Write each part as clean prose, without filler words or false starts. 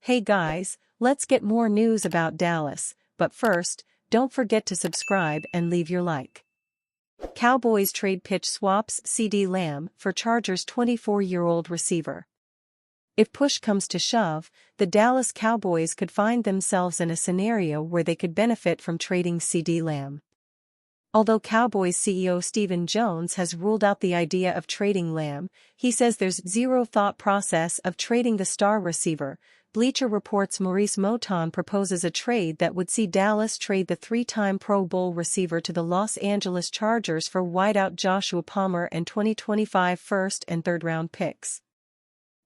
Hey guys, let's get more news about Dallas, but first, don't forget to subscribe and leave your like. Cowboys trade pitch swaps Ceedee Lamb for Chargers 24-year-old receiver. If push comes to shove, the Dallas Cowboys could find themselves in a scenario where they could benefit from trading Ceedee Lamb. Although Cowboys CEO Stephen Jones has ruled out the idea of trading Lamb, he says there's zero thought process of trading the star receiver. Bleacher Report's Maurice Moton proposes a trade that would see Dallas trade the three-time Pro Bowl receiver to the Los Angeles Chargers for wideout Joshua Palmer and 2025 first and third-round picks.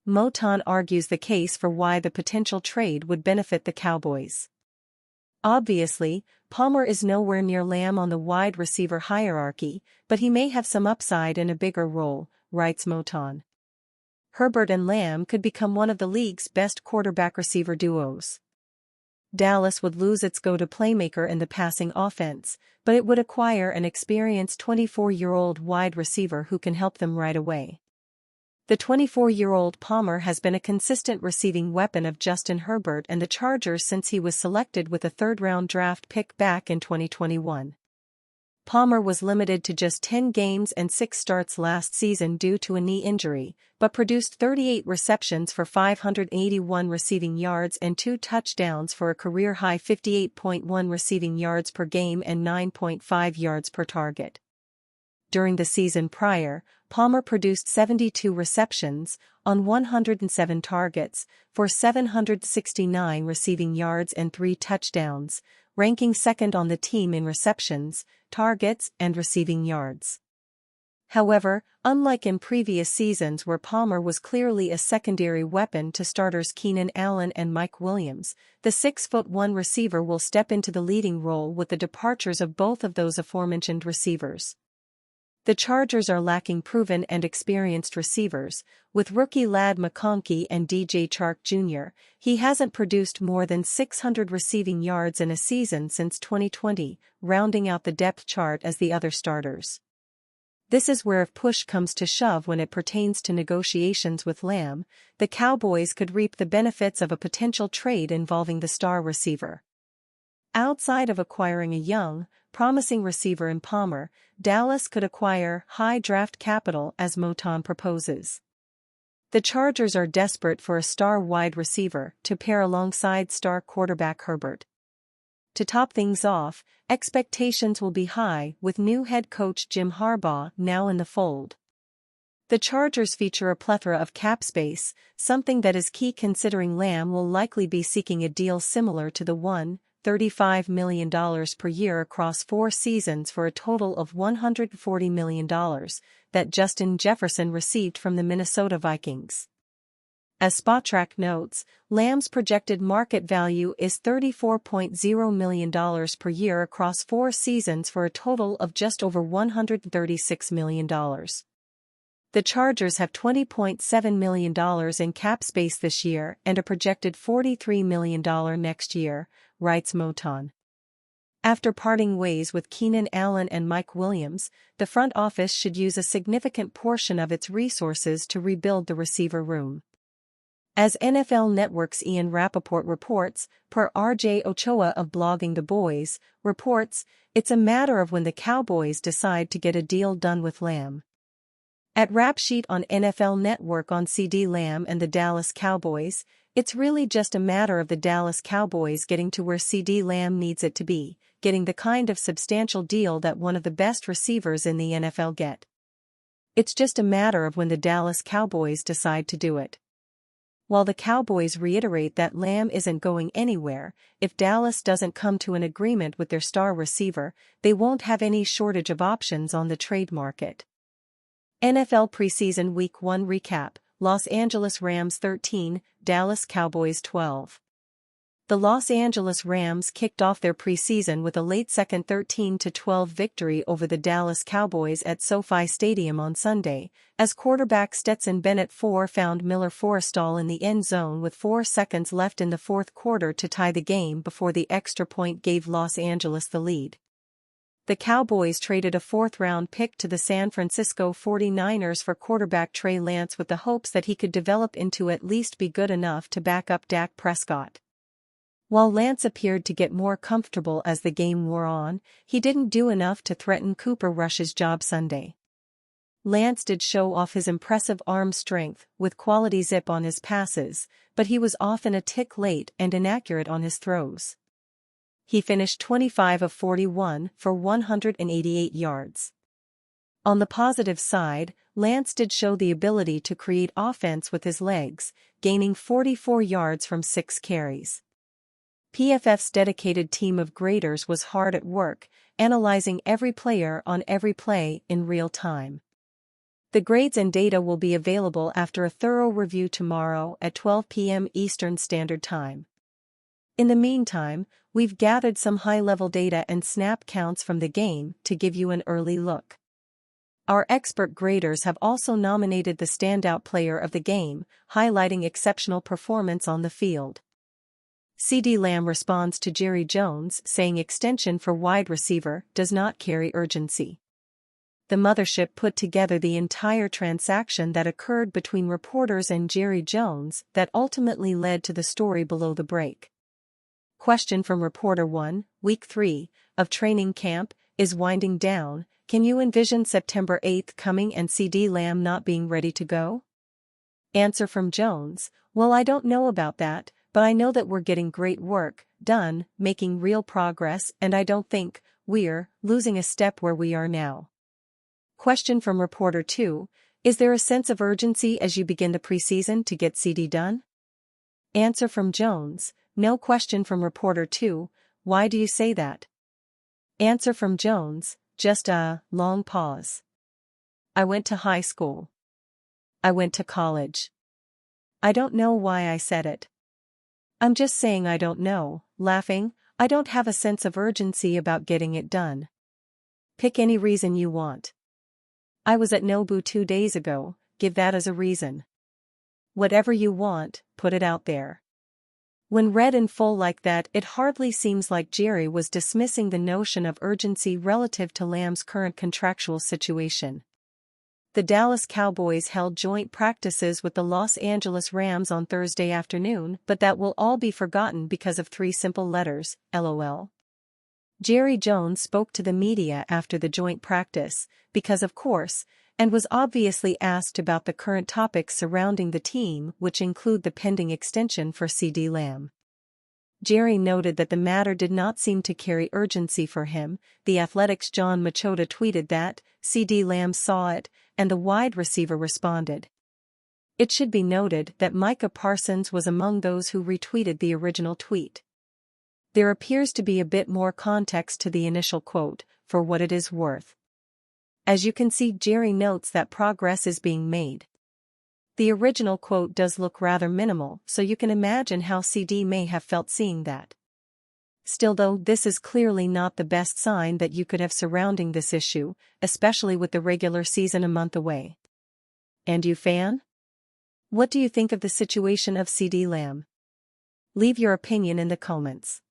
Moton argues the case for why the potential trade would benefit the Cowboys. Obviously, Palmer is nowhere near Lamb on the wide receiver hierarchy, but he may have some upside in a bigger role, writes Moton. Herbert and Lamb could become one of the league's best quarterback-receiver duos. Dallas would lose its go-to playmaker in the passing offense, but it would acquire an experienced 24-year-old wide receiver who can help them right away. The 24-year-old Palmer has been a consistent receiving weapon of Justin Herbert and the Chargers since he was selected with a third-round draft pick back in 2021. Palmer was limited to just 10 games and 6 starts last season due to a knee injury, but produced 38 receptions for 581 receiving yards and 2 touchdowns for a career-high 58.1 receiving yards per game and 9.5 yards per target. During the season prior, Palmer produced 72 receptions, on 107 targets, for 769 receiving yards and 3 touchdowns, ranking second on the team in receptions, targets, and receiving yards. However, unlike in previous seasons where Palmer was clearly a secondary weapon to starters Keenan Allen and Mike Williams, the 6'1" receiver will step into the leading role with the departures of both of those aforementioned receivers. The Chargers are lacking proven and experienced receivers, with rookie Ladd McConkey and DJ Chark Jr. He hasn't produced more than 600 receiving yards in a season since 2020, rounding out the depth chart as the other starters. This is where if push comes to shove when it pertains to negotiations with Lamb, the Cowboys could reap the benefits of a potential trade involving the star receiver. Outside of acquiring a young, promising receiver in Palmer, Dallas could acquire high draft capital as Moton proposes. The Chargers are desperate for a star wide receiver to pair alongside star quarterback Herbert. To top things off, expectations will be high with new head coach Jim Harbaugh now in the fold. The Chargers feature a plethora of cap space, something that is key considering Lamb will likely be seeking a deal similar to the $35 million per year across 4 seasons for a total of $140 million that Justin Jefferson received from the Minnesota Vikings. As Spotrac notes, Lamb's projected market value is $34.0 million per year across 4 seasons for a total of just over $136 million. The Chargers have $20.7 million in cap space this year and a projected $43 million next year, writes Moton. After parting ways with Keenan Allen and Mike Williams, the front office should use a significant portion of its resources to rebuild the receiver room. As NFL Network's Ian Rappaport reports, per RJ Ochoa of Blogging the Boys, reports, it's a matter of when the Cowboys decide to get a deal done with Lamb. At Rap Sheet on NFL Network on Ceedee Lamb and the Dallas Cowboys, it's really just a matter of the Dallas Cowboys getting to where Ceedee Lamb needs it to be, getting the kind of substantial deal that one of the best receivers in the NFL get. It's just a matter of when the Dallas Cowboys decide to do it. While the Cowboys reiterate that Lamb isn't going anywhere, if Dallas doesn't come to an agreement with their star receiver, they won't have any shortage of options on the trade market. NFL Preseason Week 1 Recap: Los Angeles Rams 13, Dallas Cowboys 12. The Los Angeles Rams kicked off their preseason with a late-second 13-12 victory over the Dallas Cowboys at SoFi Stadium on Sunday, as quarterback Stetson Bennett found Miller Forristall in the end zone with 4 seconds left in the fourth quarter to tie the game before the extra point gave Los Angeles the lead. The Cowboys traded a fourth-round pick to the San Francisco 49ers for quarterback Trey Lance with the hopes that he could develop into at least be good enough to back up Dak Prescott. While Lance appeared to get more comfortable as the game wore on, he didn't do enough to threaten Cooper Rush's job Sunday. Lance did show off his impressive arm strength with quality zip on his passes, but he was often a tick late and inaccurate on his throws. He finished 25 of 41 for 188 yards. On the positive side, Lance did show the ability to create offense with his legs, gaining 44 yards from 6 carries. PFF's dedicated team of graders was hard at work, analyzing every player on every play in real time. The grades and data will be available after a thorough review tomorrow at 12 p.m. Eastern Standard Time. In the meantime, we've gathered some high-level data and snap counts from the game to give you an early look. Our expert graders have also nominated the standout player of the game, highlighting exceptional performance on the field. Ceedee Lamb responds to Jerry Jones saying extension for wide receiver does not carry urgency. The mothership put together the entire transaction that occurred between reporters and Jerry Jones that ultimately led to the story below the break. Question from Reporter 1, Week 3 of training camp is winding down. Can you envision September 8th coming and Ceedee Lamb not being ready to go? Answer from Jones, well, I don't know about that, but I know that we're getting great work done, making real progress, and I don't think we're losing a step where we are now. Question from Reporter 2, is there a sense of urgency as you begin the preseason to get Ceedee done? Answer from Jones, no. Question from Reporter 2, why do you say that? Answer from Jones, just a long pause. I went to high school. I went to college. I don't know why I said it. I'm just saying I don't know, laughing, I don't have a sense of urgency about getting it done. Pick any reason you want. I was at Nobu 2 days ago, give that as a reason. Whatever you want, put it out there. When read in full like that, it hardly seems like Jerry was dismissing the notion of urgency relative to Lamb's current contractual situation. The Dallas Cowboys held joint practices with the Los Angeles Rams on Thursday afternoon, but that will all be forgotten because of 3 simple letters, LOL. Jerry Jones spoke to the media after the joint practice, because of course, and was obviously asked about the current topics surrounding the team, which include the pending extension for Ceedee Lamb. Jerry noted that the matter did not seem to carry urgency for him. The Athletic's John Machota tweeted that Ceedee Lamb saw it, and the wide receiver responded. It should be noted that Micah Parsons was among those who retweeted the original tweet. There appears to be a bit more context to the initial quote, for what it is worth. As you can see, Jerry notes that progress is being made. The original quote does look rather minimal, so you can imagine how Ceedee may have felt seeing that. Still though, this is clearly not the best sign that you could have surrounding this issue, especially with the regular season a month away. And you, fan? What do you think of the situation of Ceedee Lamb? Leave your opinion in the comments.